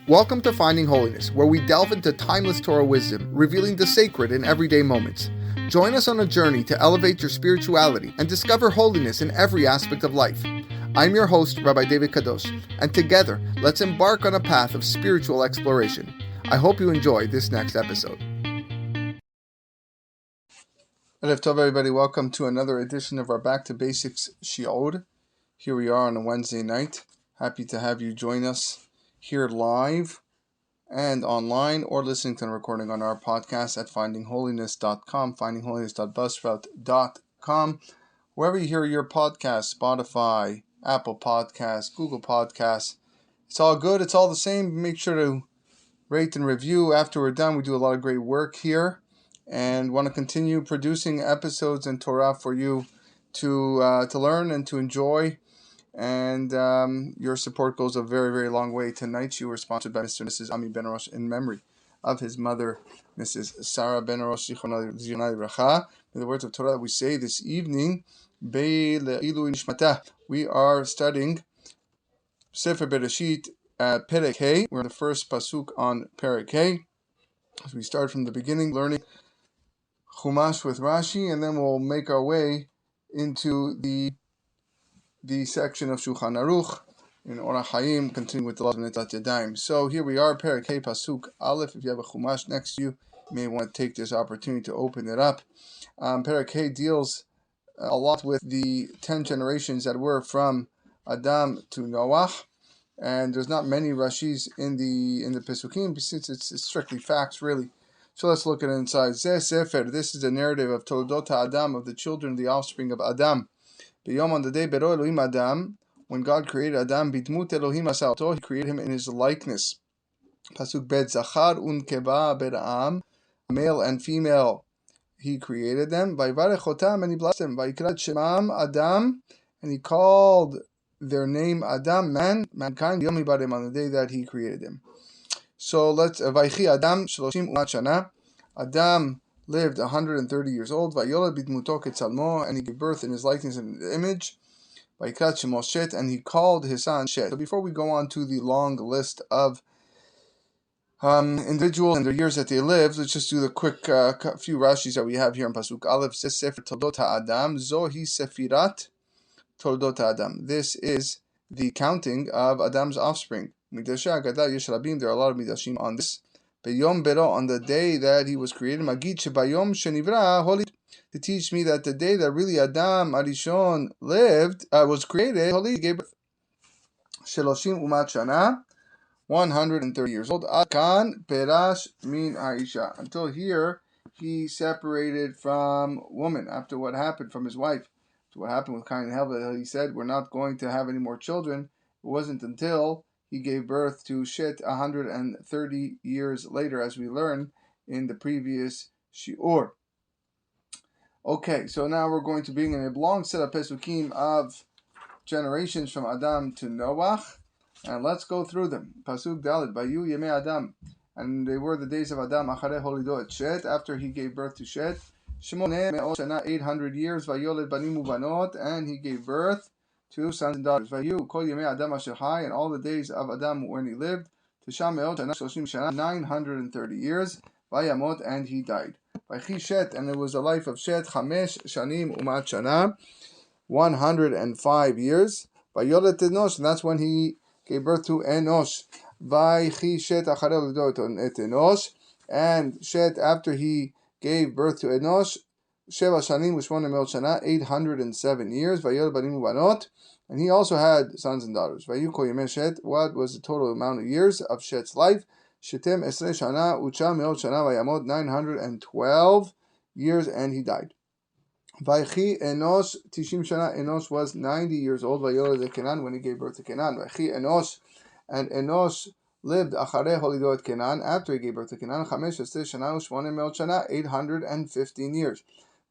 Welcome to Finding Holiness, where we delve into timeless Torah wisdom, revealing the sacred in everyday moments. Join us on a journey to elevate your spirituality and discover holiness in every aspect of life. I'm your host, Rabbi David Kadosh, and together, let's embark on a path of spiritual exploration. I hope you enjoy this next episode. Erev Tov, everybody. Welcome to another edition of our Back to Basics Shiur. Here we are on a Wednesday night. Happy to have you join us here live and online, or listening to the recording on our podcast at findingholiness.com, findingholiness.buzzsprout.com, wherever you hear your podcast, Spotify, Apple Podcasts, Google Podcasts. It's all good. It's all the same. Make sure to rate and review. After we're done, we do a lot of great work here and want to continue producing episodes in Torah for you to learn and to enjoy. And your support goes a very, very long way. Tonight's Shiur sponsored by Mr. and Mrs. Ami Ben Aruch in memory of his mother, Mrs. Sarah Ben Aruch, Zichronah Livracha. In the words of Torah that we say this evening, we are studying Sefer Bereshit at Perek Hey. We're in the first pasuk on Perek Hey. As we start from the beginning, learning Chumash with Rashi, and then we'll make our way into the section of Shulhan Aruch in Orach Chaim, continuing with the laws of Netilat Yadayim. So here we are, Perek Hey Pasuk Aleph. If you have a Chumash next to you, you may want to take this opportunity to open it up. Perek Hey deals a lot with the 10 generations that were from Adam to Noach, and there's not many Rashis in the Pesukim, since it's strictly facts, really. So let's look at it inside. Zeh Sefer. This is the narrative of Toldot Adam, of the children, the offspring of Adam. On the day Bero Elohim Adam, when God created Adam, Bidmut Elohim Asa'oto, He created him in His likeness. Pasuk Bet Zachar unkeva Bera'am, male and female, He created them. Vayvarech otam, and He blessed them. Vayikrat Shemam Adam, and He called their name Adam, mankind, Yom Hibarem, on the day that He created them. So let's Vaychi Adam Shloshim Umat Shana. Adam lived 130 years old. Vayolad bidmuto ketzalmo, and he gave birth in his likeness and image. Vayikrat shemo Shet, and he called his son Shet. So before we go on to the long list of individuals and their years that they lived, let's just do the quick few Rashis that we have here in Pasuk Aleph. Sefer Toldot HaAdam, Zohi Sefirat Toldot HaAdam. This is the counting of Adam's offspring. Midashah Agada Yesh Rabim, there are a lot of Midashim on this. Beyom Bero, on the day that he was created, Magid Shebayom Shenivra Holy, to teach me that the day that really Adam Arishon lived, was created, Holy, gave birth. Sheloshim Umat Shana, 130 years old. Akan Perash Min Aisha. Until here, he separated from woman after what happened from his wife. So what happened with Cain and Hevel, he said, we're not going to have any more children. It wasn't until he gave birth to Shet 130 years later, as we learned in the previous Shiur. Okay, so now we're going to bring in a long set of Pesukim of generations from Adam to Noach, and let's go through them. Pasuk Dalet, Bayu Yemei Adam, and they were the days of Adam, Acharei Holido et Shet, after he gave birth to Shet, Shmoneh Me'ot Shana, 800 years, Vayoled Banim Ubanot, and he gave birth to sons and daughters. Vayu Kol Yemei Adam Asher Hai, and all the days of Adam when he lived, Tisham Me'ot Shana Shloshim Shana, 930 years, Vayamot, and he died. Vaychi Shet, and it was the life of Shet, Chamesh Shanim Umat Shana, 105 years. Vayolet Enosh, and that's when he gave birth to Enosh. Vaychi Shet Acharei Lidot et Enosh, and Shet, after he gave birth to Enosh, Sheva Shanim Ushmona Me'ot Shana, 807 years. Vayol Banim Ubanot, and he also had sons and daughters. Vayu Kol Yemei Shet, what was the total amount of years of Shet's life? Shetem Esrei Shana Ucha Me'ot Shana Vayamot, 912 years, and he died. Vaychi Enosh Tishim Shana, Enosh was 90 years old. Vayoled Kenan, when he gave birth to Kenan. Vaychi Enosh, and Enosh lived Acharei Holido et Kenan, after he gave birth to Kenan, Chamesh Esrei Shana Ushmona Me'ot Shana, 815 years.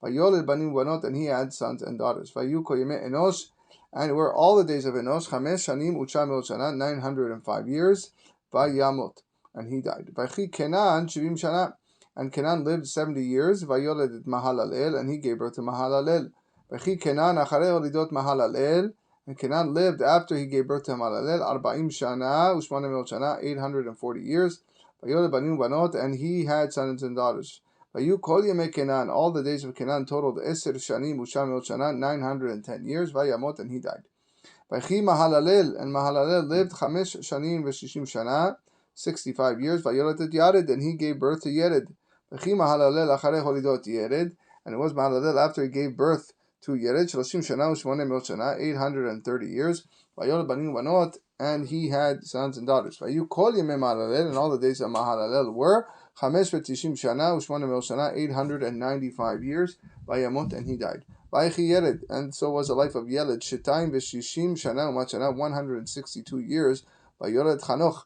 Vayoled Banim Ubanot, and he had sons and daughters. Vayu Kol Yemei Enosh, and were all the days of Enosh, Chamesh Shanim Ucha Me'ot Shana, 905 years. Vayamot, and he died. Vaychi Kenan 70 Shana, and Kenan lived 70 years. Vayoled Mahalalel, and he gave birth to Mahalalel. Vaychi Kenan Acharei Holidot Mahalalel, And Kenan lived after he gave birth to Mahalalel 40 shana u'shmona shana, 840 years. Vayoled banim u'banot, and he had sons and daughters. Vayu kol yemei Kenan, all the days of Kenan totaled 10 shanim u'shamot shana, 910 years. Vayamot, and he died. Vaychi Mahalalel, and Mahalalel lived 5 shanim v'shishim shana, 65 years. Vayoled et Yared, and he gave birth to Yared. Vaychi Mahalalel acharei holidot Yared, and it was Mahalalel after he gave birth to Yared, 30 shana u'shmona shana, 830 years. Vayoled banim u'banot, and he had sons and daughters. Vayu kol yemei Mahalalel, and all the days of Mahalalel were 5 v'tishim shana u'shmona shana, 895 years. Vayamot, and he died. Vaychi Yared, and so was the life of Yared, Shetayim v'shishim shana u'mat shana, 162 years. Vayoled Chanoch,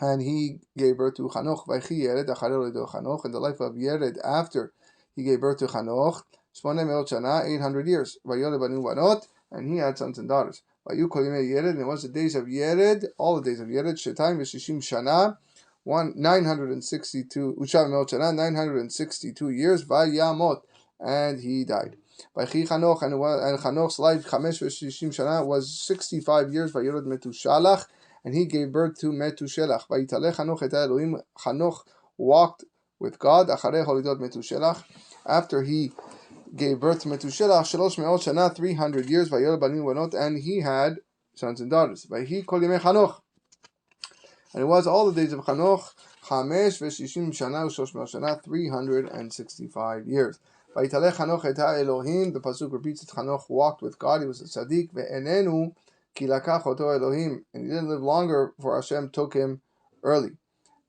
and he gave birth to Chanoch. Vaychi Yared acharei holidot Chanoch, and the life of Yared after he gave birth to Chanoch, 800 shana, 800 years. Vayoled banim u'banot, and he had sons and daughters. Vayu kol yemei Yared, and it was the days of Yared, all the days of Yared, Shetayim v'shishim shana, 962 shana, 962 years. Vayamot, and he died. Vaychi Chanoch, and Chanoch's life 5 v'shishim shana was 65 years. Vayoled Metushalach, and he gave birth to Metushelach. Vayitalech Chanoch et Elohim, Chanoch walked with God acharei holidot Metushelach, after he gave birth to Metushelach, 300 shana, 300 years. Vayoled banim u'banot, and he had sons and daughters. Vayhi kol yemei Chanoch, and it was all the days of Chanoch 5 v'shishim shana u'shlosh shana, 365 years. Vayitalech Chanoch et Elohim, the pasuk repeats that Chanoch walked with God. He was a tzaddik. Ve'enenu ki lakach oto Elohim, and he didn't live longer, for Hashem took him early.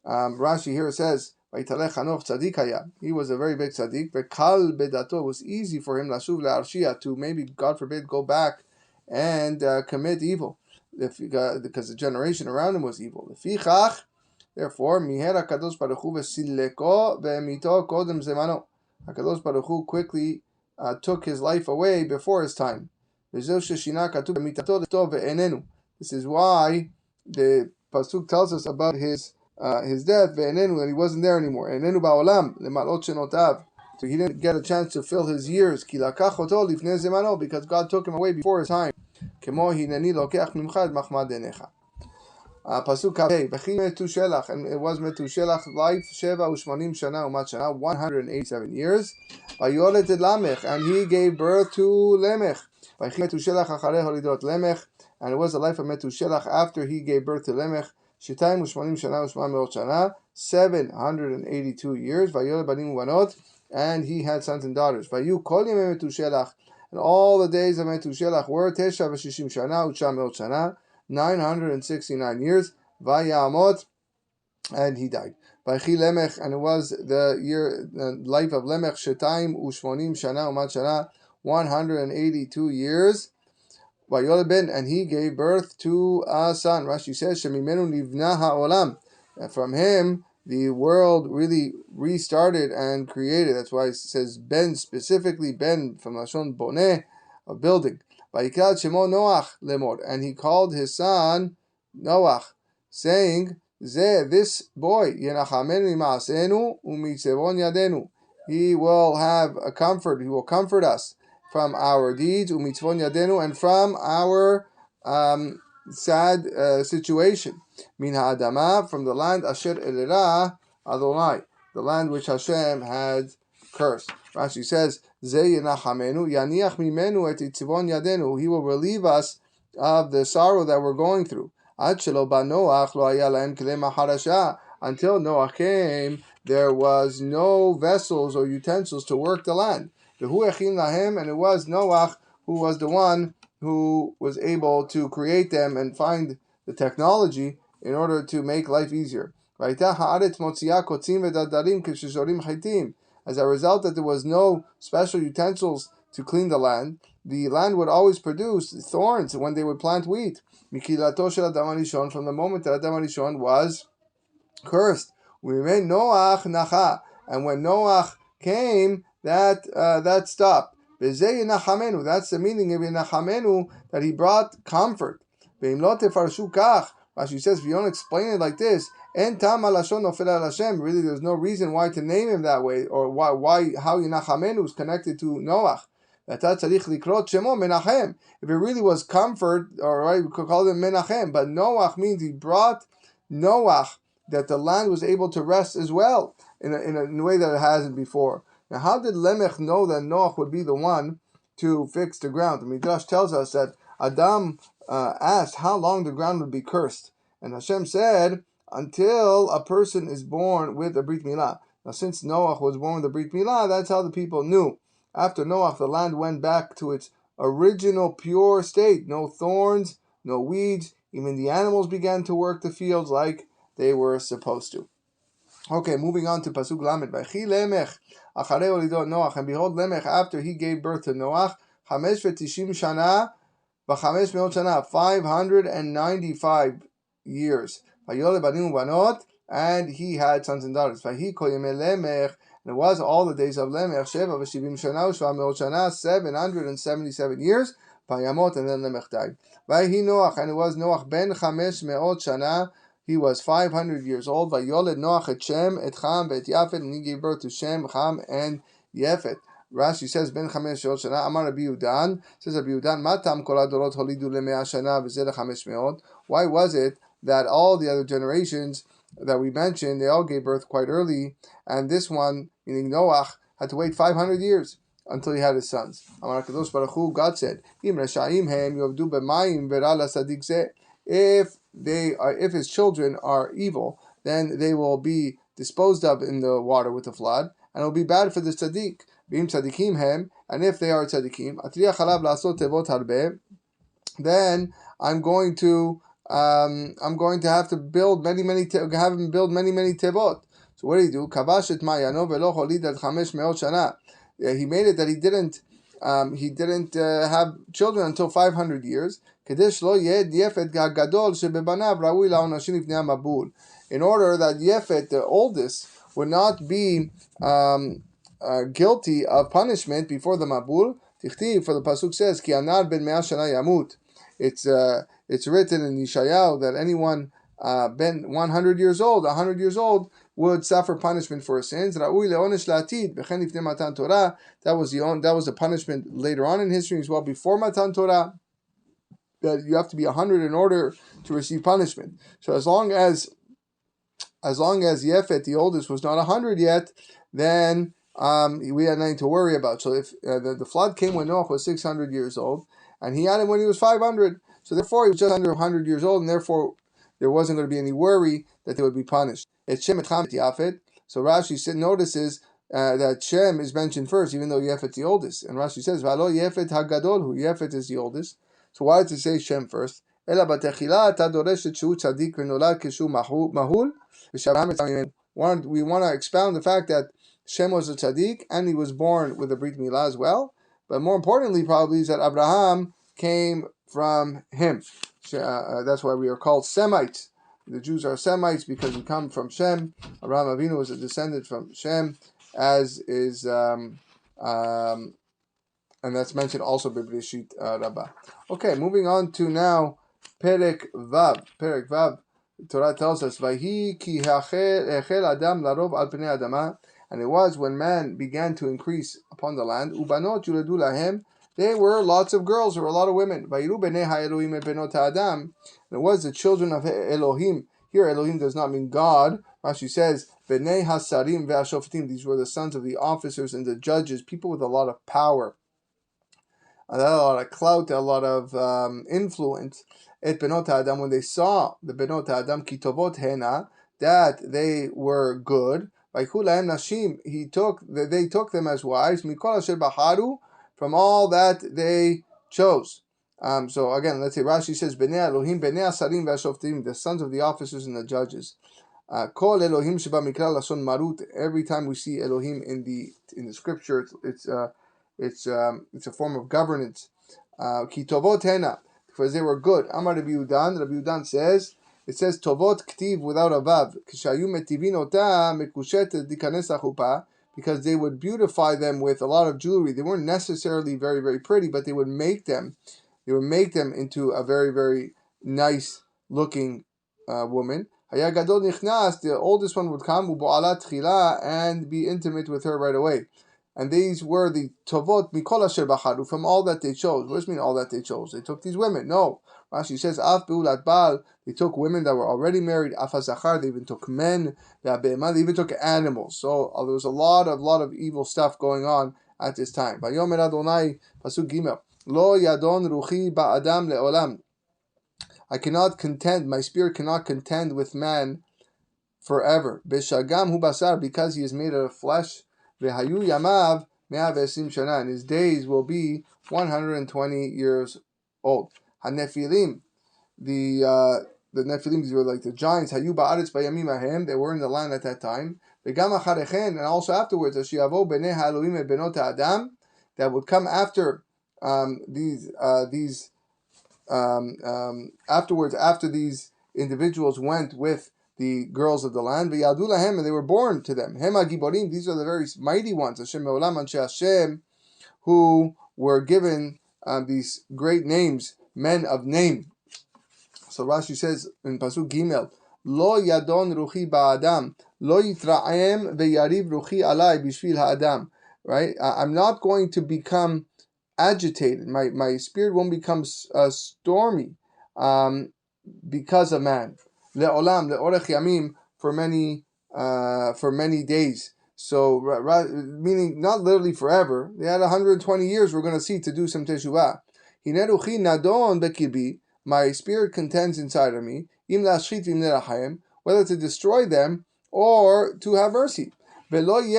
Rashi here says, Vayitalech Chanoch tzaddik haya. He was a very big tzaddik. Ve'kal bedato, it was easy for him lashuv le'arshia, to maybe, God forbid, go back and commit evil, because the generation around him was evil. Lefichach, therefore, miher HaKadosh Baruch Hu v'sileko ve'emito kodem zemano. HaKadosh Baruch Hu quickly took his life away before his time. This is why the pasuk tells us about his death, and he wasn't there anymore. So he didn't get a chance to fill his years, because God took him away before his time. Pasuk Kaveh, V'chi Metushelach, and it was Metushelach's life, 87 shana u'mat shana, 187 years. Vayoled et Lamech, and he gave birth to Lemech. V'chi Metushelach acharei holidot Lemech, and it was the life of Metushelach after he gave birth to Lemech, 280 shana u'shmona shana, 782 years. Vayoled banim u'banot, and he had sons and daughters. Vayu kol yemei Metushelach, and all the days of Metushelach were 9 v'shishim shana u'shmona shana, 969 years. Vayamot, and he died. Vaychi Lemech, and it was the life of Lemech, Shetayim u'shmonim shana u'mat shana, 182 years. Vayoled ben, and he gave birth to a son. Rashi says, Shemimenu nivna ha'olam, and from him the world really restarted and created. That's why it says ben, specifically ben from Lashon boneh, a building. Vayikrat shemo Noach lemor, and he called his son Noach, saying, Zeh, this boy, yenachamenu ma'asenu umitzevon yadenu. He will have a comfort. He will comfort us from our deeds, umitzvon yadenu, and from our sad situation. Min ha'adama, from the land asher elera Adonai, the land which Hashem had cursed. Rashi says, Zeh yenachamenu yaniach mimenu et itzivon yadenu. He will relieve us of the sorrow that we're going through. Ad shelo ba Noach lo haya lahem kelei maharasha. Until Noah came, there was no vessels or utensils to work the land. V'hu echin lahem, and it was Noach who was the one who was able to create them and find the technology in order to make life easier. V'ayita haaretz motzia kotzim v'dadarim k'shezorim chaitim. As a result that there was no special utensils to clean the land would always produce thorns when they would plant wheat. Mikilato shel Adam HaRishon, from the moment that Adam HaRishon was cursed. We remain Noach nacha, and when Noach came, that stopped. V'zeh yenachamenu, that's the meaning of yenachamenu, that he brought comfort. Ve'im lo tefarshu kach, Rashi says, if you don't explain it like this, en tam alashon nofel al Hashem, really there's no reason why to name him that way, or how yenachamenu is connected to Noach. If it really was comfort, all right, we could call it Menachem. But Noach means he brought Noach that the land was able to rest as well in a way that it hasn't before. Now, how did Lemech know that Noach would be the one to fix the ground? The Midrash tells us that Adam asked how long the ground would be cursed, and Hashem said, until a person is born with a Brit Milah. Now, since Noach was born with a Brit Milah, that's how the people knew. After Noach, the land went back to its original pure state. No thorns, no weeds. Even the animals began to work the fields like they were supposed to. Okay, moving on to Pasuk Lamed. Vaychi Lemech acharei olidot Noach, and behold, Lemech, after he gave birth to Noach, 590 shana, v'chamesh meot shana, 595 years. Vayoled banim ubanot, and he had sons and daughters. Vayhi kol yemei Lemech, and it was all the days of Lemech, Sheva v'shivim shana, u'shva meot shana, 777 years. Vayamot, and then Lemech died. Vayhi Noach, and it was Noach ben 500 shana, he was 500 years old. Vayoled Noach et Shem, et Cham, et Yafet, and he gave birth to Shem, Cham, and Yefet. Rashi says, Ben 500 shana, Amar Rabbi Yudan, says Rabbi Yudan, Matam kol adorot holidu le100 shana, v'zeh le500. Why was it that all the other generations that we mentioned, they all gave birth quite early, and this one, meaning Noach, had to wait 500 years until he had his sons? Amar HaKadosh Baruch Hu, God said, Im reshaim hem yovdu b'mayim v'ra l'sadik zeh. If his children are evil, then they will be disposed of in the water with the flood, and it will be bad for the tzaddik. V'im tzaddikim hem, and if they are tzaddikim, atriach halav la'asot tevot harbeh, then I'm going to have to build many tevot. So what did he do? Kavash et ma'yano velo holid ad 500 shana. He made it that he didn't have children until 500 years. In order that Yefet, the oldest, would not be guilty of punishment before the Mabul. Tichtiv, for the pasuk says, Ki anar ben 100 shana yamut. It's written in Yeshayahu that anyone ben 100 years old would suffer punishment for his sins. That was the punishment later on in history as well, before Matan Torah, that you have to be 100 in order to receive punishment. So as long as Yefet, the oldest, was not 100 yet, then we had nothing to worry about. So if the flood came when Noach was 600 years old, and he had him when he was 500, so therefore he was just under 100 years old, and therefore there wasn't going to be any worry that they would be punished. It's Shem et Cham et Yafet. So Rashi notices that Shem is mentioned first, even though Yefet the oldest. And Rashi says, V'alo Yefet hagadol, Yefet is the oldest. So why did it say Shem first? Ela batechila ta doreshet shu tzadik v'nolad kishu mahul. We want to expound the fact that Shem was a tzaddik and he was born with a Brit Milah as well. But more importantly, probably, is that Abraham came from him. That's why we are called Semites. The Jews are Semites because we come from Shem. Abraham Avinu was a descendant from Shem, as is, and that's mentioned also by Bereshit Rabbah. Okay, moving on to now Perek Vav. Perek Vav. Torah tells us, "Vayhi ki hachel Adam larov al pnei adama," and it was when man began to increase upon the land. Ubanot yuledu lahem. There were lots of girls, there were a lot of women. Vayiru bnei ha'Elohim et benot ha'adam. And it was the children of Elohim. Here, Elohim does not mean God. Rashi says, bnei hasarim ve'ashoftim. These were the sons of the officers and the judges, people with a lot of power, a lot of clout, a lot of influence. Et benot ha'adam, when they saw the benot ha'adam kitovot hena, that they were good. Vayikhu lahem nashim. They took them as wives. Mikol asher baharu, from all that they chose. So again, let's say Rashi says, Bnei Elohim, Bnei Asarim ve'ashoftim, the sons of the officers and the judges. Kol Elohim sheba mikra lason marut. Every time we see Elohim in the scripture, it's a form of governance. Ki tovot hena, because they were good. Amar Rabbi Yudan says, it says tovot ktiv without a vav. Kishayu metivin ota mekushet dikanes achupa. Because they would beautify them with a lot of jewelry. They weren't necessarily very, very pretty, but they would make them into a very, very nice looking woman. The oldest one would come and be intimate with her right away. And these were the tovot mikol asher bacharu, from all that they chose. What does it mean all that they chose? They took these women. No. Rashi says, af beulat baal, they took women that were already married. Af hazachar, they even took men. They even took animals. So there was a lot of evil stuff going on at this time. Vayomer Adonai, pasuk gimel, lo yadon ruchi ba'adam le'olam. I cannot contend, my spirit cannot contend with man forever. Beshagam hu basar, because he is made of flesh. Vehayu yamav me'av esim shana, and his days will be 120 years old. Hanefilim, the Nephilim, these were like the giants. Hayu ba'aretz bayamim ahem, they were in the land at that time. Vegam acharechen, and also afterwards, Ashiyavo bnei ha'elohim et benot ha'adam, that would come after afterwards, after these individuals went with the girls of the land, v'yadu lahem, and they were born to them. Hema giborim, these are the very mighty ones, Hashem me'olam anshe Hashem, who were given these great names, men of name. So Rashi says in pasuk gimel, lo yadon ruchi ba'adam, lo yitra'em ve'yariv ruchi alai bishvil ha'adam. Right? I'm not going to become agitated. My spirit won't become stormy because of man. Le'olam, le'orech yamim, for many days. So, meaning not literally forever. They had 120 years, we're going to see, to do some teshuvah. Hineruchi nadon bekibi, my spirit contends inside of me, im lashchit im nerachayim, whether to destroy them or to have mercy. I'm not going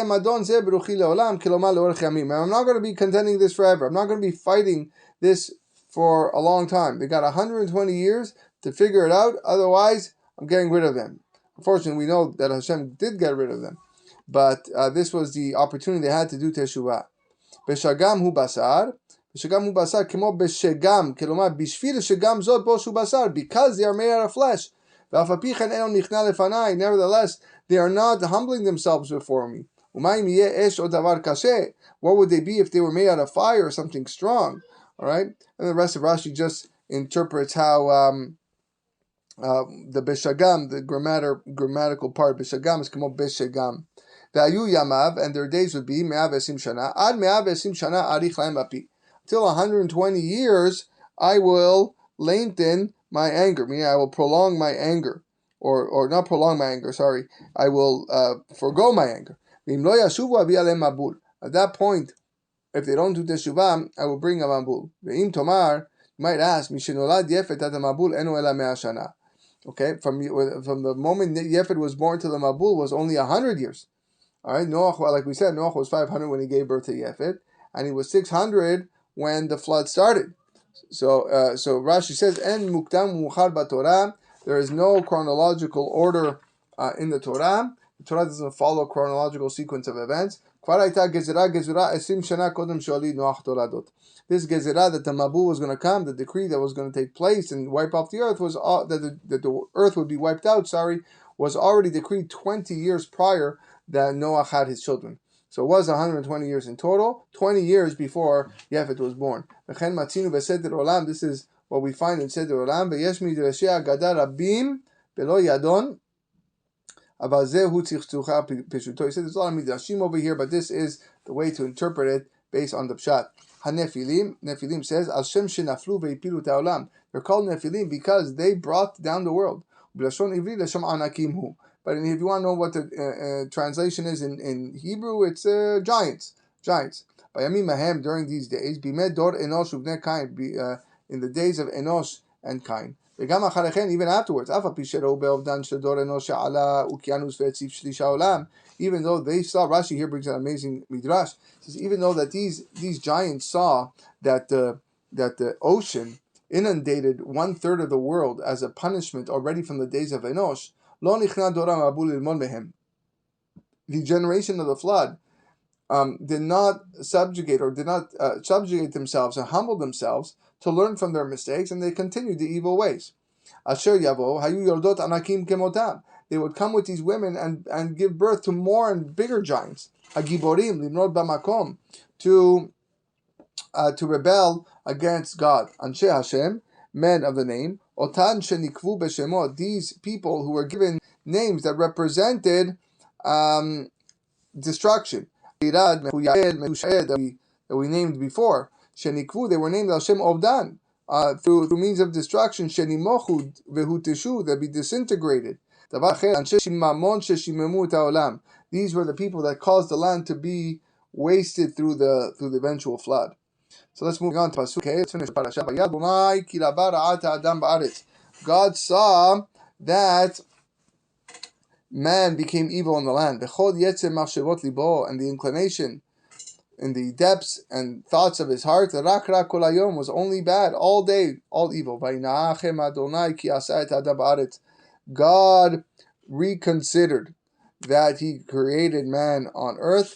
to be contending this forever. I'm not going to be fighting this for a long time. They got 120 years to figure it out. Otherwise, I'm getting rid of them. Unfortunately, we know that Hashem did get rid of them. But this was the opportunity they had to do teshuvah. Beshagam hu basar. Beshagam hu basar kemo beshegam. Kelomar bishvil shegam zot bo shu basar. Because they are made out of flesh. Nevertheless, they are not humbling themselves before me. What would they be if they were made out of fire or something strong? All right, and the rest of Rashi just interprets how the beshagam, the grammatical part, beshagam is kamo beshagam. V'ayu yamav, and their days would be me'av esim shana ad me'av esim shana arich lahem api. Till 120 years, I will lengthen my anger, meaning I will prolong my anger, or not prolong my anger, sorry, I will forego my anger. At that point, if they don't do teshuvah, I will bring a mabul. Ve'im tomar, you might ask, mishenolad yefet at mabul enu ela mea shana. Okay, from the moment Yefet was born to the mabul was only 100 years. All right, Noach, like we said, Noach was 500 when he gave birth to Yefet, and he was 600 when the flood started. So Rashi says, "En mukdam muchar b'Torah." There is no chronological order in the Torah. The Torah doesn't follow a chronological sequence of events. This gezerah that the Mabul was going to come, the decree that was going to take place and wipe off the earth, was that the earth would be wiped out. Was already decreed 20 years prior that Noah had his children. So it was 120 years in total, 20 years before Yefet was born. This is what we find in Seder Olam. He said there's a lot of midrashim over here, but this is the way to interpret it based on the pshat. Nephilim says, Al Shem shenaflu veipilu ta'olam. They're called Nephilim because they brought down the world. But if you want to know what the translation is in Hebrew, it's giants. During these days, in the days of Enosh and Cain. Even afterwards, even though they saw, Rashi here brings an amazing midrash. It says, even though that these giants saw that the ocean inundated 1/3 of the world as a punishment already from the days of Enosh, the generation of the flood did not subjugate themselves and humble themselves to learn from their mistakes, and they continued the evil ways. Asher yavo hayu yordot anakim kemotam. They would come with these women and give birth to more and bigger giants. Hagiborim limrod bamakom, to rebel against God. Anshe Hashem, men of the name. Otan shenikvu b'shemot. These people who were given names that represented destruction. that we named before. Shenikvu, they were named Al Shem Ovdan, through means of destruction. Shenimochu vehuteshu, that be disintegrated. These were the people that caused the land to be wasted through the eventual flood. So let's move on to Pasuk. Okay, let's finish Parashat. God saw that man became evil in the land. And the inclination in the depths and thoughts of his heart was only bad, all day, all evil. God reconsidered that he created man on earth,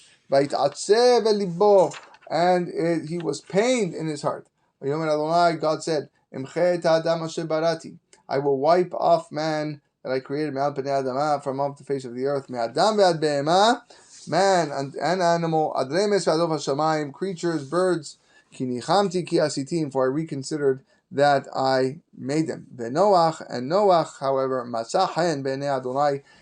and he was pained in his heart. God said, I will wipe off man that I created from off the face of the earth, man and animal, creatures, birds, for I reconsidered that I made them. And Noach, however,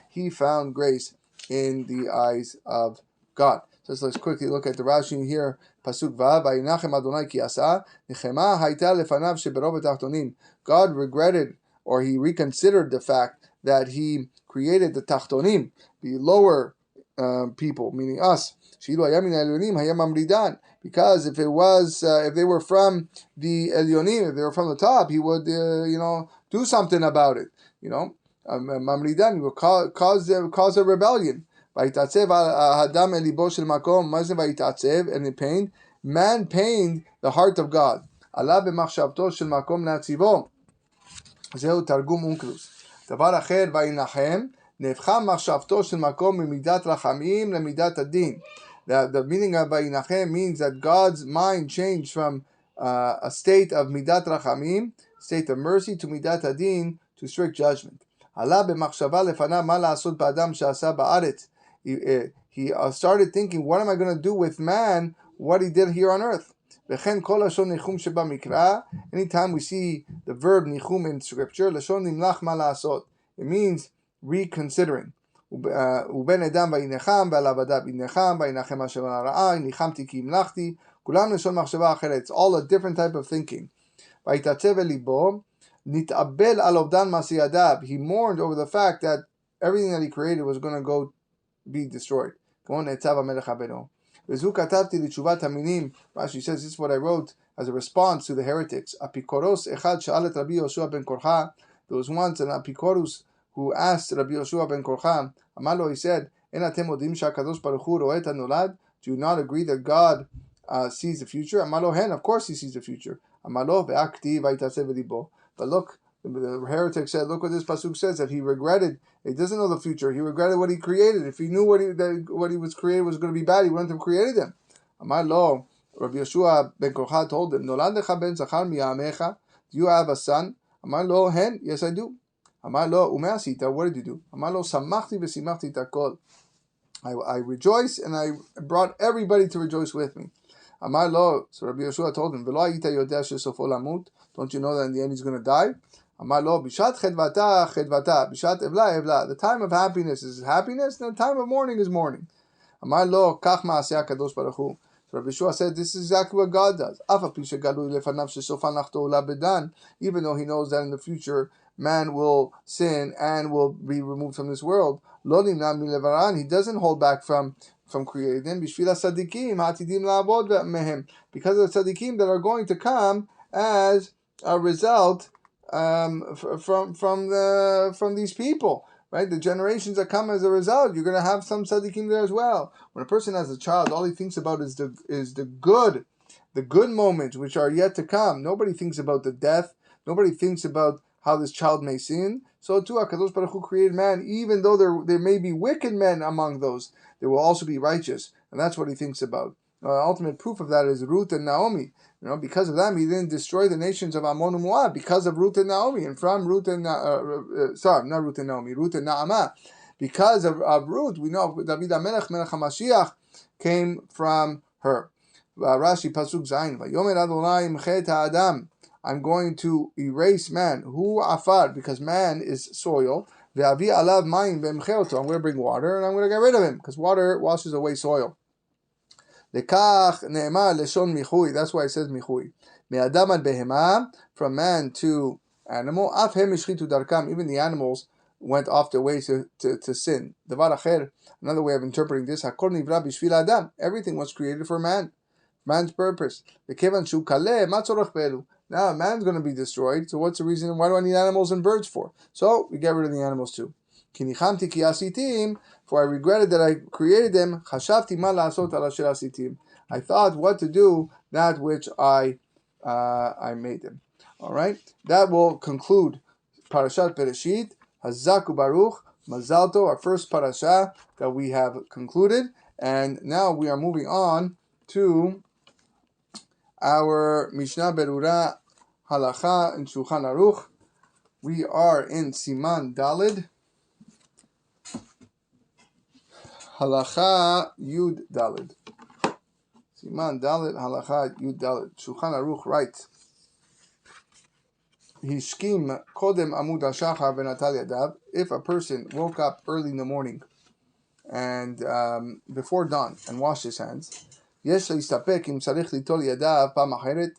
he found grace in the eyes of God. So let's quickly look at the Rashi here. Pasuk Vav, Vayinachem Adonai ki asa, Nechema hayta lefanav sheberov v'tachtonim. God regretted, or he reconsidered the fact that he created the tachtonim, the lower people, meaning us. Because if they were from the Elyonim, if they were from the top, he would, do something about it. Mamridan, he would cause a rebellion. And in pain, man pained the heart of God. Allah b'machshavto shel makom natzivo. Zeu targum unklus. Davar acher vayinachem. Nefcha machshavto shel makom mimidat rachamim lemidat adin. The meaning of vayinachem means that God's mind changed from a state of midat rachamim, state of mercy, to midat adin, to strict judgment. Allah b'machshava lefanav ma la'asot ba'adam she'asa ba'aretz. He started thinking, what am I going to do with man, what he did here on earth? Anytime we see the verb nichum in scripture, it means reconsidering. It's all a different type of thinking. He mourned over the fact that everything that he created was going to go be destroyed. Rashi says, this is what I wrote as a response to the heretics. There was once an Apikorus who asked Rabbi Yoshua ben Korcha, Amalo, he said, do you not agree that God sees the future? Amalo hen, of course he sees the future. Amalo but look, the heretic said, look what this pasuk says, that he regretted. He doesn't know the future. He regretted what he created. If he knew what he was created was going to be bad, he wouldn't have created him. Amar lo, Rabbi Yeshua ben Korcha told him, Noladecha ben zachar miyamecha. Do you have a son? Amar lo, hen, yes I do. Amar lo, umeasita, what did you do? Amar lo, samachti v'simachti takol. I rejoice and I brought everybody to rejoice with me. Amar lo, so Rabbi Yeshua told him, V'lo ayita yodea shesofo lamut. Don't you know that in the end he's going to die? Amar lo, bishat chedvata, chedvata, bishat evla, evla. The time of happiness is happiness, and the time of mourning is mourning. Amar lo, kach ma'aseh HaKadosh Baruch Hu. So Rabbi Yeshua said, this is exactly what God does. Even though he knows that in the future, man will sin and will be removed from this world. He doesn't hold back from creating them. Because of the tzaddikim that are going to come as a result from these people, right? The generations that come as a result, you're going to have some tzaddikim there as well. When a person has a child, all he thinks about is the good moments which are yet to come. Nobody thinks about the death. Nobody thinks about how this child may sin. So too, HaKadosh Baruch Hu created man, even though there may be wicked men among those, there will also be righteous, and that's what he thinks about. Ultimate proof of that is Ruth and Naomi. Because of them, he didn't destroy the nations of Ammon and Moab, because of Ruth and Naomi, and from Ruth and Ruth and Naamah. Because of Ruth, we know David HaMelech, Melech HaMashiach, came from her. Rashi Pasuk Zayin, Vayomer Adonai Mchet HaAdam. I'm going to erase man. Hu afar, because man is soil. Ve'avi alav mayim ve'emcheoto. I'm going to bring water and I'm going to get rid of him, because water washes away soil. Lekach ne'emar leshon michui. That's why it says michui. Me'adam ad behema, from man to animal. Af hem ishchitu darkam. Even the animals went off their way to sin. Davar acher, another way of interpreting this, hakol nivra bishvil adam. Everything was created for man, man's purpose. Now man's going to be destroyed, so what's the reason? Why do I need animals and birds for? So we get rid of the animals too. For I regretted that I created them. I thought what to do that which I made them. All right, that will conclude Parashat Bereshit. Hazaku Baruch, Mazal Tov, our first parasha that we have concluded, and now we are moving on to our Mishnah Berura Halacha in Shulhan Aruch. We are in Siman Dalid, Halacha Yud Dalid. Siman Dalid, Halacha Yud Dalid. Shulhan Aruch writes, Hishkim kodem amud hashachar v'natal yadav. If a person woke up early in the morning and before dawn and washed his hands, yesh leistapek im tzarich litol yadav pam acheret.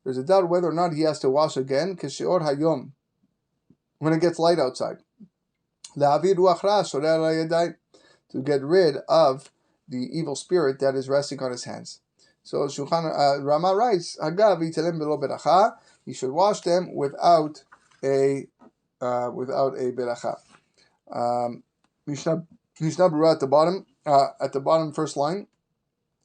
There's a doubt whether or not he has to wash again. Kesheor hayom, when it gets light outside. Le'avir ruach ra shorer al yadayim, to get rid of the evil spirit that is resting on his hands. So Shulchan Rama writes, Hagav yitelem belo beracha. He should wash them without a beracha. Mishnah Berurah at the bottom first line.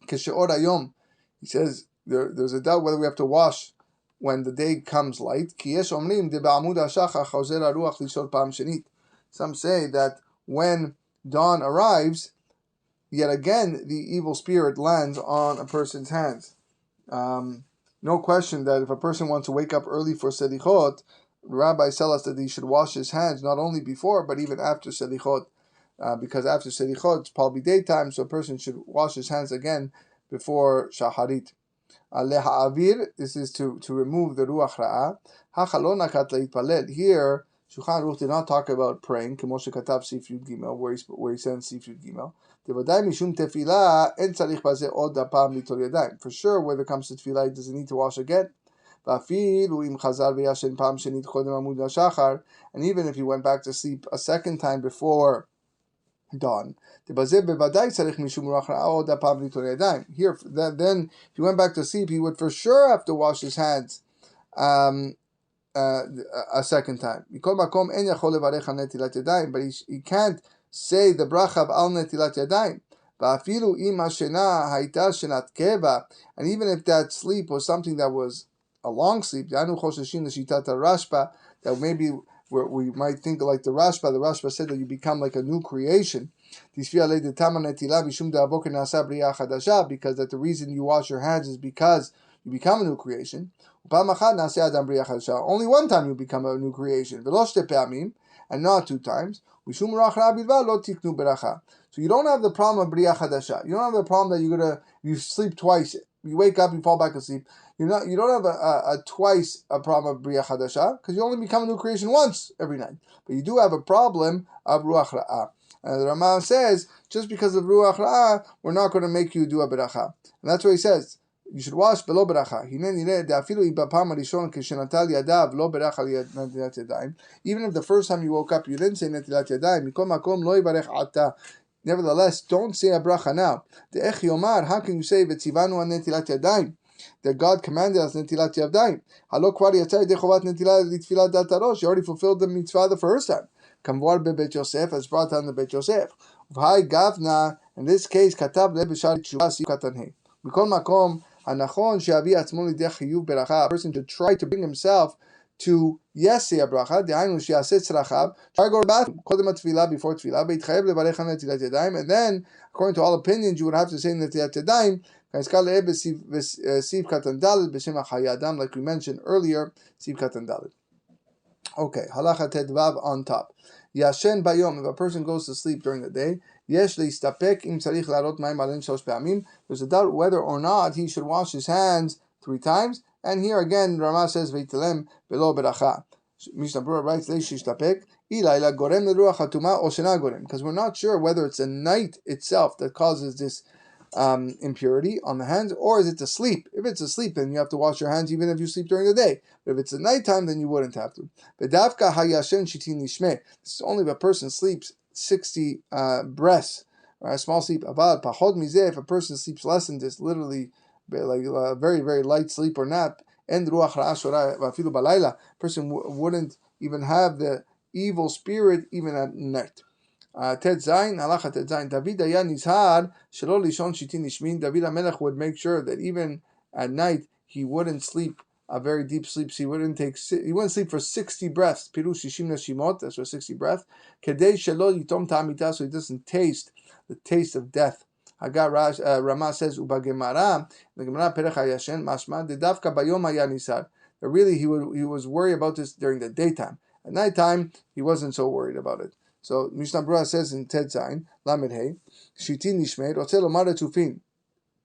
Kesheor hayom, he says there's a doubt whether we have to wash when the day comes light. Ki yesh omrim de ba'amud hashachar chozer haruach lishor pam shenit. Some say that when dawn arrives, yet again the evil spirit lands on a person's hands. No question that if a person wants to wake up early for selichot, rabbis tell us that he should wash his hands not only before but even after selichot, because after selichot it's probably daytime, so a person should wash his hands again before shaharit. Le'ha'avir, this is to remove the ruach ra'ah. Hachalon nakat le'itpalel. Here, Shulchan Aruch did not talk about praying, k'moshe katav sif yud gimel, where he sends sif yud gimel. For sure, when it comes to tefillah, he doesn't need to wash again. And even if he went back to sleep a second time before dawn, here, then if he went back to sleep, he would for sure have to wash his hands a second time. But he can't say the bracha of al netilat yadayim. And even if that sleep was something that was a long sleep, that maybe we might think like the Rashba said that you become like a new creation. Because that the reason you wash your hands is because you become a new creation. Only one time you become a new creation, and not two times. So you don't have the problem of Bria Chadasha. You don't have the problem that you sleep twice. You wake up, you fall back asleep. You don't have a twice a problem of Bria Chadasha, because you only become a new creation once every night. But you do have a problem of Ruach Ra'ah. And the Rama says, just because of Ruach Ra'ah, we're not going to make you do a beracha. And that's what he says. You should wash below beracha. Even if the first time you woke up you didn't say netilat yadayim, nevertheless, don't say a bracha now. How can you say netilat yadayim? That God commanded us netilat yadayim. You already fulfilled the mitzvah the first time. Kamvar bebet Yosef, as brought down the Bet Yosef. In this case, katab le b'shar tshuva si katanhe. Mikol makom. A person to try to bring himself to yes say a bracha, try to go to the bathroom, before tefillah, and then according to all opinions you would have to say netilat yadayim, like we mentioned earlier, siv katan dalid. Okay, halacha tedvav on top. Yashen bayom, if a person goes to sleep during the day, yesh leistapek im tzarich larot mayim alen shlosh pe'amim. There's a doubt whether or not he should wash his hands 3 times. And here again, Rama says veitilem below beracha. Mishnah Berurah writes leishtapek ilayla gorem leruach hatuma o shena gorem, because we're not sure whether it's a night itself that causes this impurity on the hands, or is it to sleep? If it's to sleep, then you have to wash your hands even if you sleep during the day. But if it's at nighttime, then you wouldn't have to. This is only if a person sleeps 60 breaths, or a small sleep. If a person sleeps less than this, literally like a very, very light sleep or nap, person wouldn't even have the evil spirit even at night. Ted Zayin, halacha Ted Zayin. David היה נזהר שלא לישון שיטין נשמין. David HaMelech would make sure that even at night he wouldn't sleep a very deep sleep. So he wouldn't sleep for 60 breaths. Pirush shishim neshimot. That's for 60 breaths. Kedei shelo yitom ta'amita, so he doesn't taste the taste of death. Hagar Rama says ubagemara, the Gemara perech hayashen mashma dedavka bayom haya nisar. But really he was worried about this during the daytime. At nighttime he wasn't so worried about it. So Mishnah Berurah says in Ted Zayin, Lamed Hey, Shitin Nishmei, Rotze Lomar Tufin,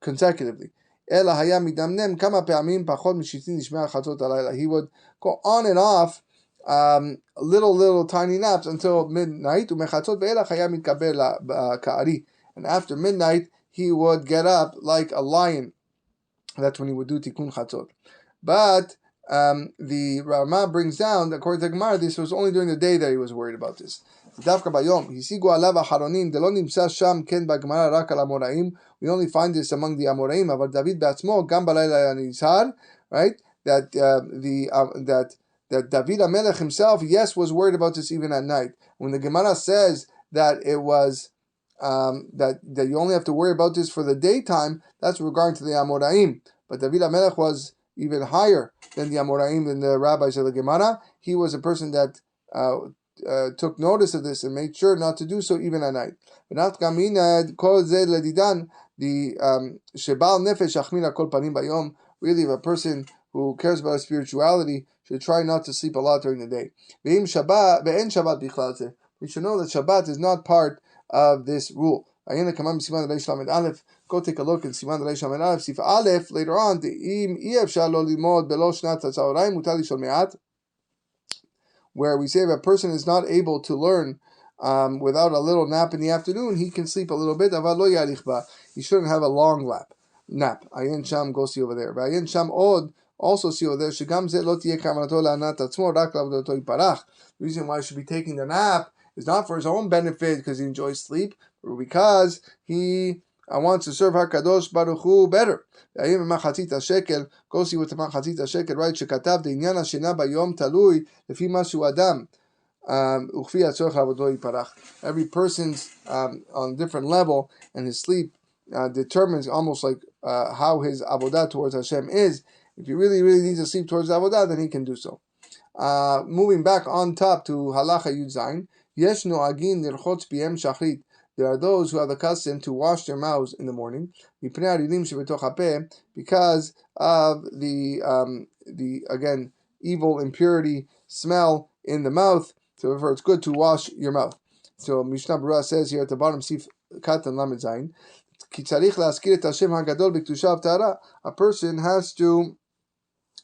consecutively. Ela Haya Midamnem Kama Pe'amim Pachot Mishitin Nishmei Chatzot Alayla. He would go on and off little tiny naps until midnight. Umechatzot ve'ela Haya Mitkaber Ka'ari. And after midnight, he would get up like a lion. That's when he would do Tikkun Chatzot. But the Rama brings down, according to Gemara, this was only during the day that he was worried about this. We only find this among the Amoraim, but David Batzmo, Gam Balayla Nizhar, right? That David HaMelech himself, yes, was worried about this even at night. When the Gemara says that it was that you only have to worry about this for the daytime, that's regarding to the Amoraim. But David HaMelech was even higher than the Amoraim, than the rabbis of the Gemara. He was a person that took notice of this and made sure not to do so even at night. The really, if a person who cares about spirituality should try not to sleep a lot during the day. We should know that Shabbat is not part of this rule. Go take a look in Siman Reish Lamed Aleph, Sif Aleph, later on, where we say if a person is not able to learn without a little nap in the afternoon, he can sleep a little bit. He shouldn't have a long nap. Ayin Sham, go see over there. Ayin Sham Od, also see over there. The reason why he should be taking the nap is not for his own benefit because he enjoys sleep, but because he wants to serve HaKadosh Baruch Hu better. Go see what the Machatzit HaShekel writes. Shekatav de'inyan hashena bayom talui lefi mashu adam u'chfi hatzorech avodo yiparach. Every person's on a different level, and his sleep determines almost like how his avodah towards Hashem is. If he really needs to sleep towards avodah, then he can do so. Moving back on top to Halacha Yud Zayin, Yesh no'agin nirchotz b'yem shachrit. There are those who have the custom to wash their mouths in the morning, because of the again evil impurity smell in the mouth. So therefore, it's good to wash your mouth. So Mishnah Berurah says here at the bottom, Sif Katan Lamed Zayin, a person has to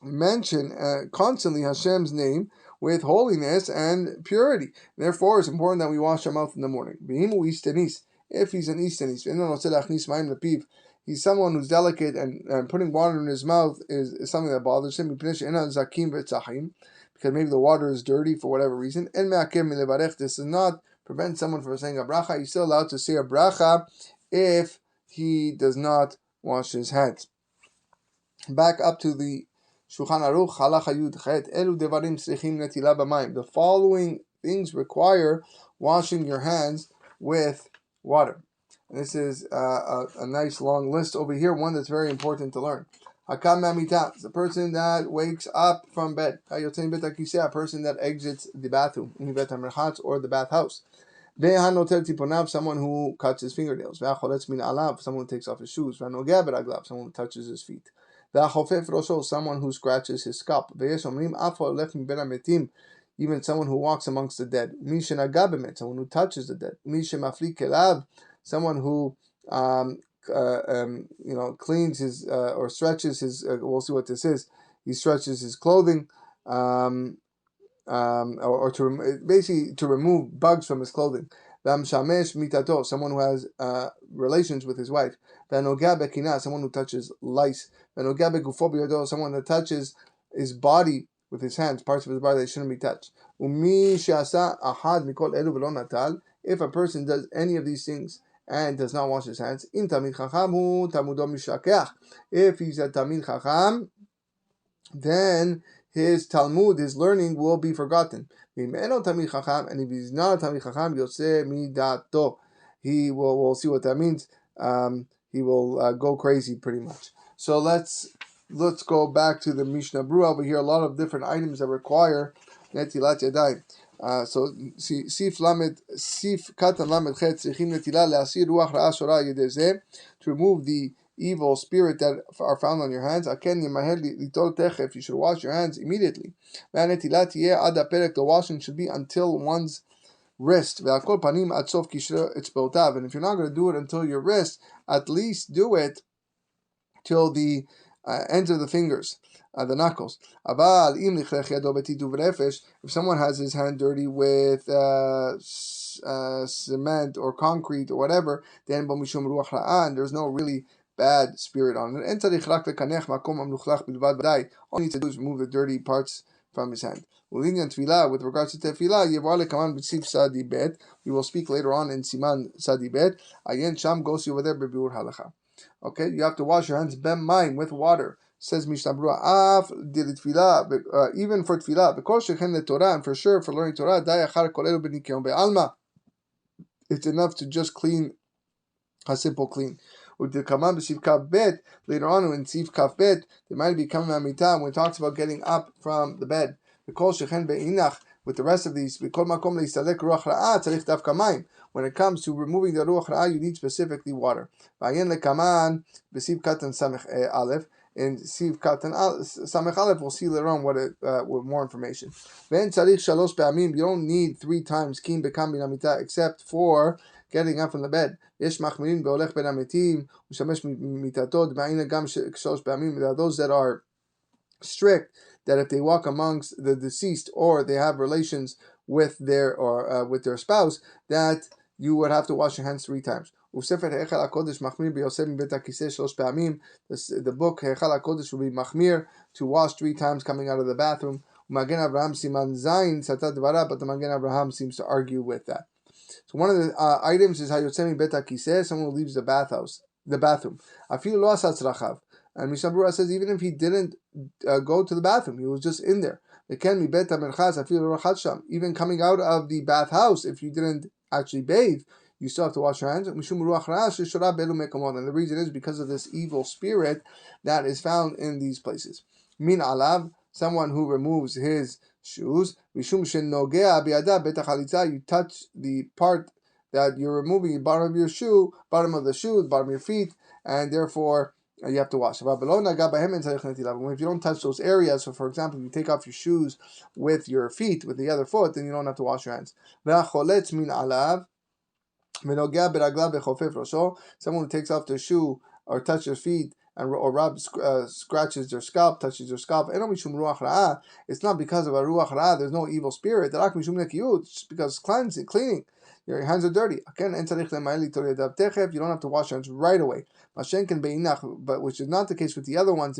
mention constantly Hashem's name with holiness and purity. Therefore, it's important that we wash our mouth in the morning. If he's an Easternis, he's someone who's delicate, and putting water in his mouth is something that bothers him, because maybe the water is dirty for whatever reason. This does not prevent someone from saying a bracha. He's still allowed to say a bracha if he does not wash his hands. Back up to the Shulhan Aruch, halacha yud chet, elu devarim tzrichim netilat b'mayim. The following things require washing your hands with water. And this is a nice long list over here, one that's very important to learn. Hakam ma'amita, the person that wakes up from bed. A person that exits the bathroom, or the bathhouse. Someone who cuts his fingernails. Someone who takes off his shoes. Someone who touches his feet. Someone who scratches his scalp. Even someone who walks amongst the dead. Someone who touches the dead. Someone who cleans his or stretches his. We'll see what this is. He stretches his clothing, or basically to remove bugs from his clothing. V'amshamesh mitato, someone who has relations with his wife. V'anoga bekina, someone who touches lice. V'anoga begufo biyado, someone that touches his body with his hands, parts of his body that shouldn't be touched. Umi she'asa ahad mikol elu v'lo natal, if a person does any of these things and does not wash his hands, in tamid chacham hu tamudo mishakeach. If he's a tamid chacham, then his Talmud, his learning, will be forgotten. And if he's not a Talmid Chacham, Yoseh Midato. He will, we'll see what that means. He will go crazy pretty much. So let's go back to the Mishnah Berurah over here. A lot of different items that require Netilat Yadayim. So Sif Katan Lamed Chet Tzrichim Netilah Le'asir Ruach Ra'a Shora Yedezeh, to remove the evil spirit that are found on your hands. You should wash your hands immediately. The washing should be until one's wrist. And if you're not going to do it until your wrist, at least do it till the ends of the fingers, the knuckles. If someone has his hand dirty with cement or concrete or whatever, then and there's no really bad spirit on it. All you need to do is remove the dirty parts from his hand. With regards to tefillah, we will speak later on in Siman Sadi Bet. Ayen Sham goes over there b'biur halacha. Okay, you have to wash your hands b'mayim, with water. Says Mishnah Berurah, even for tefillah, because sheken leTorah, and for sure for learning Torah, it's enough to just clean a simple clean. Later on in Sif Kaf Bet, there might be coming when it talks about getting up from the bed. With the rest of these, when it comes to removing the ruach ra'ah, you need specifically water. In Siv Katan Samech Aleph, we'll see later on with more information. You don't need 3 times except for getting up from the bed. Those that are strict, that if they walk amongst the deceased or they have relations with their spouse, that you would have to wash your hands 3 times. The book Heichal HaKodesh will be machmir to wash 3 times coming out of the bathroom. But the Magen Abraham seems to argue with that. So one of the items is Hayotzemi Bet HaKiseh, someone who leaves the bathroom. Afilu lo asat rachav. And Mishnah Berurah says even if he didn't go to the bathroom, he was just in there. Even coming out of the bathhouse, if you didn't actually bathe, you still have to wash your hands. And the reason is because of this evil spirit that is found in these places. Min alav, someone who removes his shoes. You touch the part that you're removing, the bottom of the shoe, bottom of your feet, and therefore you have to wash. If you don't touch those areas, so for example, if you take off your shoes with your feet, with the other foot, then you don't have to wash your hands. Someone who takes off their shoe or touches their feet or scratches their scalp, touches their scalp. It's not because of a ruach ra'ah. There's no evil spirit. It's just because cleaning. Your hands are dirty. You don't have to wash your hands right away. But which is not the case with the other ones.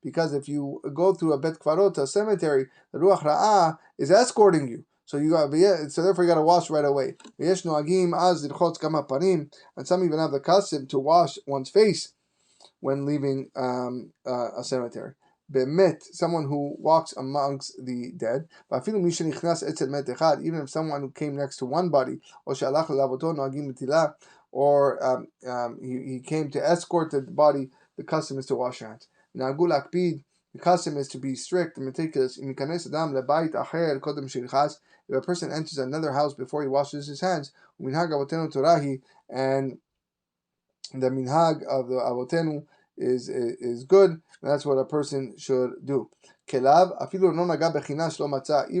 Because if you go through a bet kvarot, a cemetery, the ruach ra'ah is escorting you. So therefore you got to wash right away. And some even have the custom to wash one's face when leaving a cemetery. Bemet, someone who walks amongst the dead. Even if someone who came next to one body, or he came to escort the body, the custom is to wash your hands. The custom is to be strict and meticulous. If a person enters another house before he washes his hands, and the minhag of the avotenu is good, and that's what a person should do. Even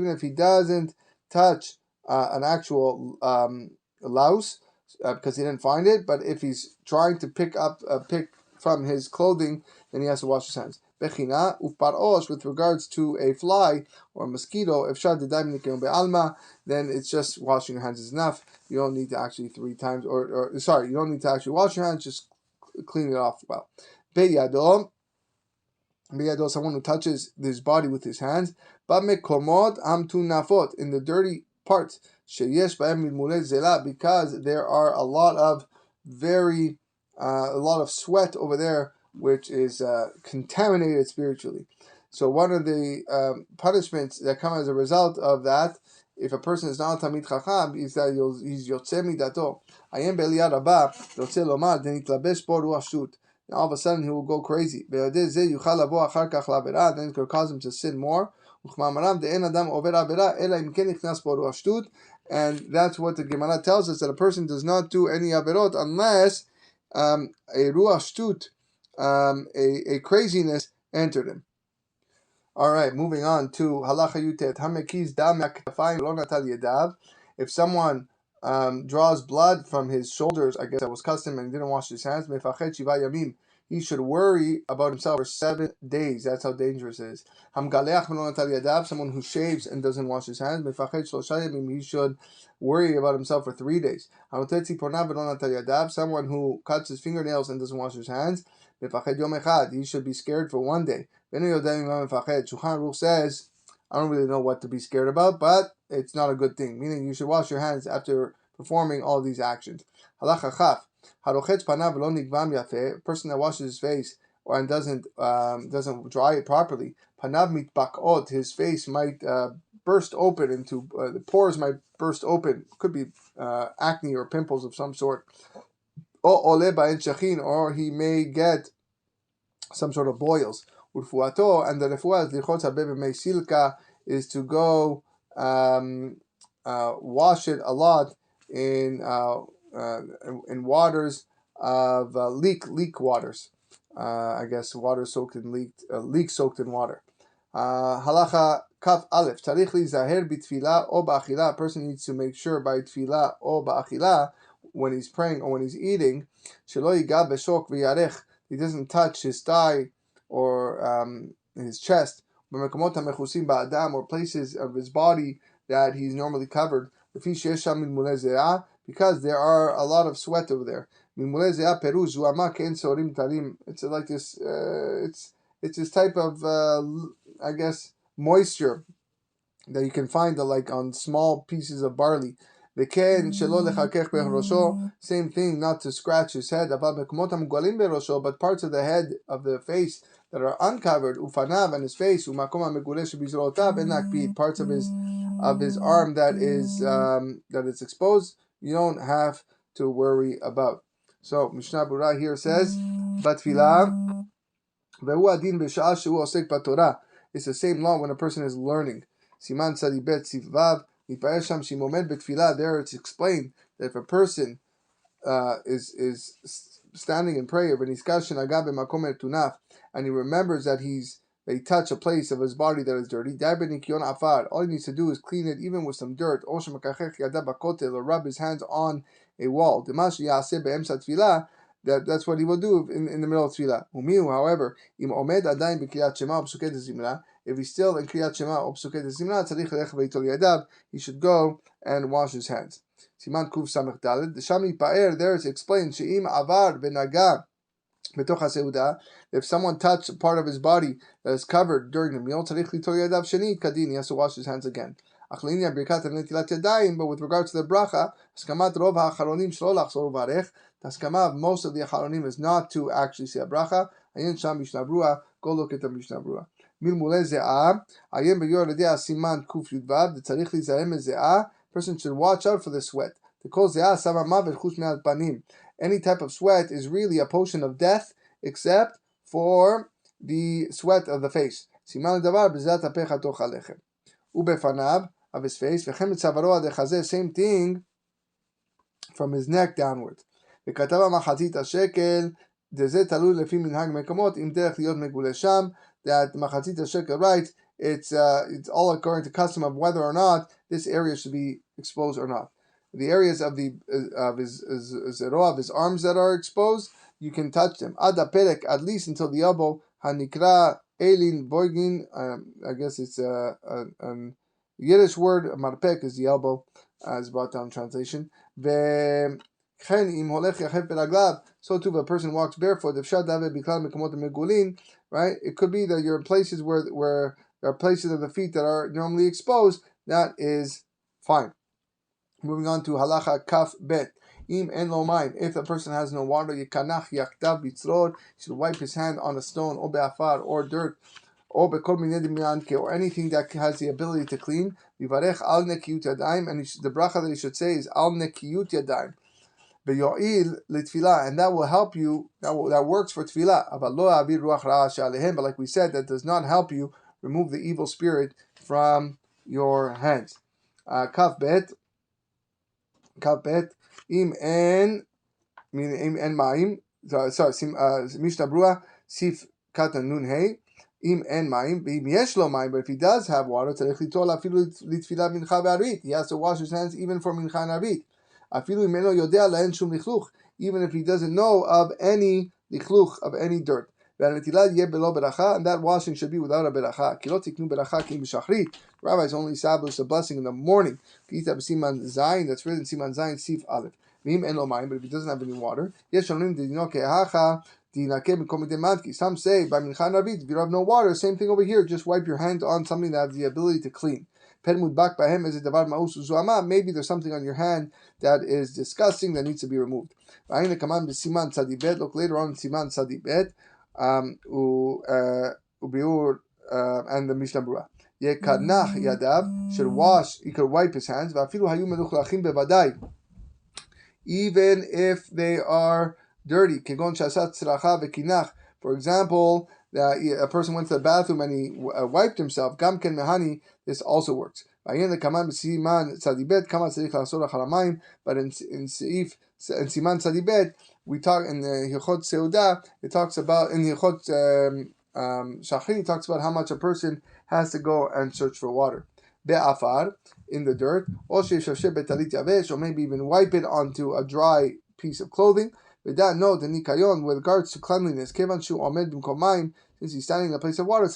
if he doesn't touch an actual louse because he didn't find it, but if he's trying to pick from his clothing, then he has to wash his hands. Bechina uparos, with regards to a fly or a mosquito, if shad Yadayim nikion be'alma, then it's just washing your hands is enough. You don't need to actually 3 times, or sorry, you don't need to actually wash your hands, just clean it off well. Beyado, someone who touches his body with his hands, Bamekomod amtu nafot, in the dirty parts, sheyesh ba'em milmulei zela, because there are a lot of sweat over there, which is contaminated spiritually. So one of the punishments that come as a result of that, if a person is not Talmid Chacham, is that he's Yotzeh Midato. Ayem be'eliyah rabba, Yotzeh lomar, denitlabesh bo ruach shut. All of a sudden he will go crazy. Then it could cause him to sin more. And that's what the Gemara tells us, that a person does not do any averot unless a ruach shtut, a craziness entered him. All right, moving on to halacha yutet. Hamekiz dam yaktafayim lo natal yadav. If someone draws blood from his shoulders, I guess that was custom, and didn't wash his hands, mefachet shiva yamim, he should worry about himself for 7 days. That's how dangerous it is. Hamgaleach lo natal yadav, someone who shaves and doesn't wash his hands, mefachet shlosha yamim, he should worry about himself for 3 days. Hamotetzi pornav lo natal yadav, someone who cuts his fingernails and doesn't wash his hands, mefachet yom echad, he should be scared for 1 day. Shulhan Aruch says, I don't really know what to be scared about, but it's not a good thing. Meaning you should wash your hands after performing all these actions. Halacha chaf. A person that washes his face and doesn't dry it properly, panav mitbakot, his face might burst open into the pores might burst open. Could be acne or pimples of some sort. Or he may get some sort of boils. Urfuato, and the refuah is lichot habebe mei silka, is to go wash it a lot in waters of leak waters. I guess water soaked in leak soaked in water. Halacha kaf aleph, tarich li zaher bitfila o ba'achila. A person needs to make sure by tfila o ba'achila, when he's praying or when he's eating, shelo yiga b'shok v'yarech, he doesn't touch his thigh or his chest, or places of his body that he's normally covered, because there are a lot of sweat over there. It's like this. It's this type of I guess moisture that you can find like on small pieces of barley. Same thing, not to scratch his head, but parts of the head of the face that are uncovered, ufanav, and his face, parts of his arm that is exposed, you don't have to worry about. So Mishnah Berurah here says, Batfilah, ve'hu adin b'sha'ah she'hu osek b'Torah. It's the same law when a person is learning. Siman tzadi bet sivvav, mitpaer sham shimomed betfilah. There it's explained that if a person is standing in prayer, and he remembers that they touch a place of his body that is dirty, all he needs to do is clean it even with some dirt, or rub his hands on a wall. That's what he will do in the middle of tefillah. However, if he's still in kriyat shema or psuket zimna, he should go and wash his hands. Siman Kuf Samech Dalet. The Shami Pa'er, there it's explained, She'im Avar Benaga Betoch HaSeudah, if someone touched a part of his body that is covered during the meal, Tzarich Litol Yadav Shenit Kadin, he has to wash his hands again. Achlinia Birkat Netilat Yadayim, but with regards to the bracha, Haskamat Rov HaAcharonim Shlo Lachzor Varech, the Haskama of most of the Acharonim is not to actually say a bracha. Ayin Sham Mishnah Berurah, go look at the Mishnah Berurah. Milmulei Ze'ah, Ayin Beyor Redea Siman Kuf Yudvav, the Tzarich Li Zahem Ze'ah, person should watch out for the sweat. Any type of sweat is really a potion of death, except for the sweat of the face. Ubefanav, of his face, same thing from his neck downwards. That Machatzit Shekel writes, it's all according to custom of whether or not this area should be exposed or not. The areas of his arms that are exposed, you can touch them. Ada perek, at least until the elbow. Hanikra Elin Boigin. I guess it's a Yiddish word. Marpek is the elbow, as brought down translation. So too, if a person walks barefoot, right? It could be that you're in places where there are places of the feet that are normally exposed. That is fine. Moving on to halacha kaf bet. Im en lo mayim. If a person has no water, yikanach yakdav bitzrod. He should wipe his hand on a stone, or be'afar, or dirt, or bekol minei dimiyanke, or anything that has the ability to clean. Vivarech al nekiyut yadayim, and the bracha that he should say is al nekiyut yadayim. Beyoil litfilah, and that will help you. That works for tfilah. But lo avir ruach ra'ash alehem. But like we said, that does not help you remove the evil spirit from your hands. Kaf bet. Im en mayim. Sorry, Mishnah Brura Sif Katan Nun Hey. Im en mayim. Im yesh lo mayim. But if he does have water, tzarich litol afilu litfilah mincha ve'arit. He has to wash his hands even for mincha and arit. Afilu imeno yodea lehen shum lichluch. Even if he doesn't know of any lichluch, of any dirt. And that washing should be without a beracha. Rabbis only established a blessing in the morning. That's written in Siman Zayin Sif Aleph. But if he doesn't have any water, some say by Mincha and Arvit, if you don't have no water, same thing over here. Just wipe your hand on something that has the ability to clean. Maybe there's something on your hand that is disgusting that needs to be removed. Look later on in Siman Tzadibet. And the Mishnah Brura. Yekanach yadav should wash. He could wipe his hands. Even if they are dirty. For example, a person went to the bathroom and he wiped himself. Gamken mehani. This also works. But in Siman Tzadibet, we talk in the Hilchot Seudah. It talks about in the Hilchot Shachri. It talks about how much a person has to go and search for water. Be'afar, in the dirt, or maybe even wipe it onto a dry piece of clothing. With that note, the nikayon with regards to cleanliness, since he's standing in a place of water,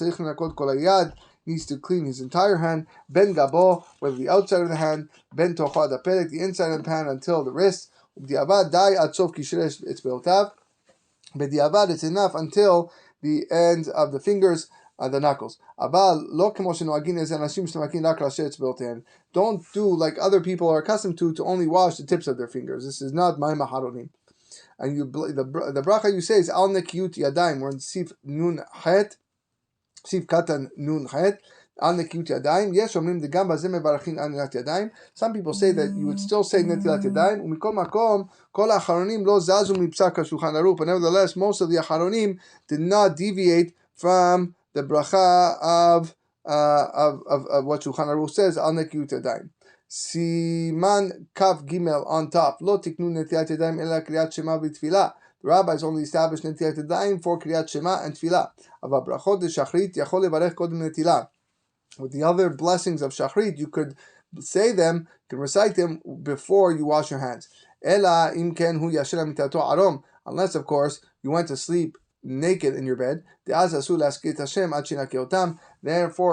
needs to clean his entire hand, ben gabo, whether the outside of the hand, ben tocha the inside of the hand until the wrist. B'diavad, it's enough until the ends of the fingers, the knuckles. Don't do like other people are accustomed to only wash the tips of their fingers. This is not my maharonim. And the bracha you say is al nekiyut yadayim. We're in Sif Nun Het, Sif Katan Nun Het. Al nekiyut yadayim. Yes, omrim de gam bazeh mevarachin al netilat yadayim. Some people say that you would still say netilat yadayim. Umikol makom kol acharonim lo zazu mipsak Shulhan Aruch. But nevertheless, most of the acharonim did not deviate from the bracha of what Shulhan Aruch says al nekiyut yadayim. Siman Kaf Gimel on top. Lo tiknu netilat yadayim ela kriyat shema v'tfilah. The rabbis only established netilat yadayim for kriyat shema and tfilah. Ava brachot de shachrit yachol levarech kodem netilah. With the other blessings of shachrit, you could say them, you can recite them before you wash your hands. Ela imken hu yashel mitato arom. Unless, of course, you went to sleep naked in your bed. Therefore,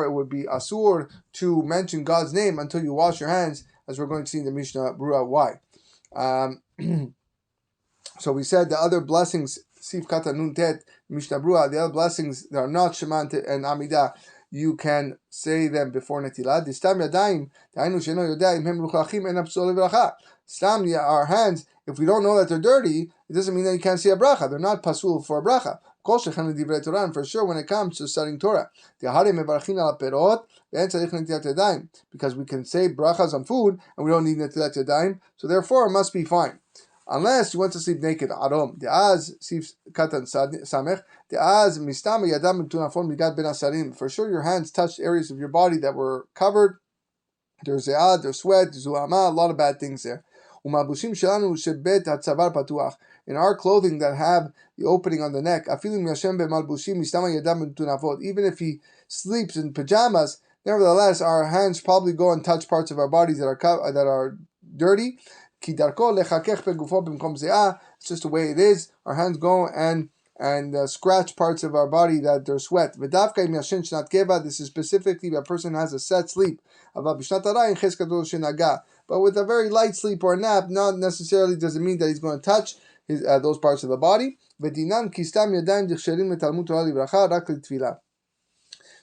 it would be asur to mention God's name until you wash your hands, as we're going to see in the Mishnah Brura why. So we said the other blessings, Sif Kata Nun Tet, Mishnah Brura, the other blessings that are not Shema and Amidah, you can say them before Netilat. Our hands, if we don't know that they're dirty, it doesn't mean that you can't say a bracha. They're not pasul for a bracha. And for sure when it comes to studying Torah. Because we can say brachas on food and we don't need netilat yadayim, so therefore it must be fine. Unless you went to sleep naked, arom. For sure your hands touched areas of your body that were covered. There's ze'ad, there's sweat, there's zuhama, a lot of bad things there. In our clothing that have the opening on the neck, even if he sleeps in pajamas, nevertheless our hands probably go and touch parts of our bodies that are dirty. It's just the way it is. Our hands go and and scratch parts of our body that they're sweat. This is specifically if a person has a set sleep. But with a very light sleep or a nap, not necessarily does it mean that he's going to touch those parts of the body.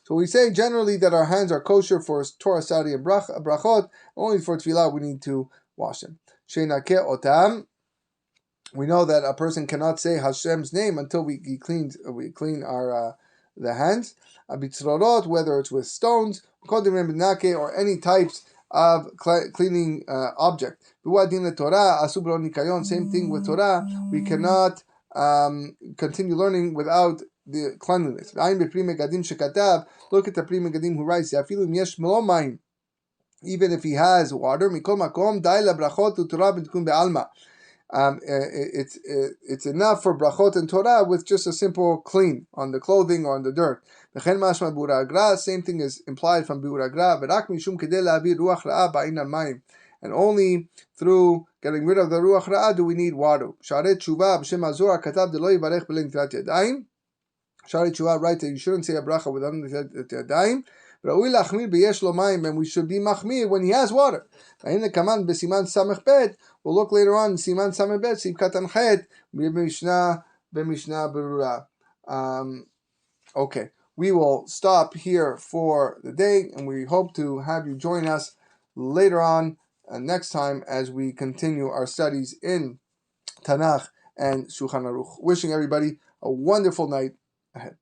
So we say generally that our hands are kosher for Torah study and brachot. Only for tefillah we need to wash them. Sheinakeh otam. We know that a person cannot say Hashem's name until we clean our the hands. Abitzrorot, whether it's with stones, or any types of cleaning object. Same thing with Torah. We cannot continue learning without the cleanliness. Look at the Pri Megadim who writes, even if he has water, it's enough for brachot and Torah with just a simple clean on the clothing or on the dirt. Same thing is implied from Biur Agra. And only through getting rid of the ruach ra'ah do we need water. Sha'arei Tshuva b'shem Azor katav delo yivarech b'le netilat yadayim. Sha'arei Tshuva writes that you shouldn't say a bracha without netilat yadayim. Ra'ui lachmir b'yesh lo mayim, and we should be machmir when he has water. V'hine kaman b'siman samech bet. We'll look later on siman samech bet sif katan chet b'mishnah berura. Okay, we will stop here for the day, and we hope to have you join us later on. Next time as we continue our studies in Tanakh and Shulhan Aruch. Wishing everybody a wonderful night ahead.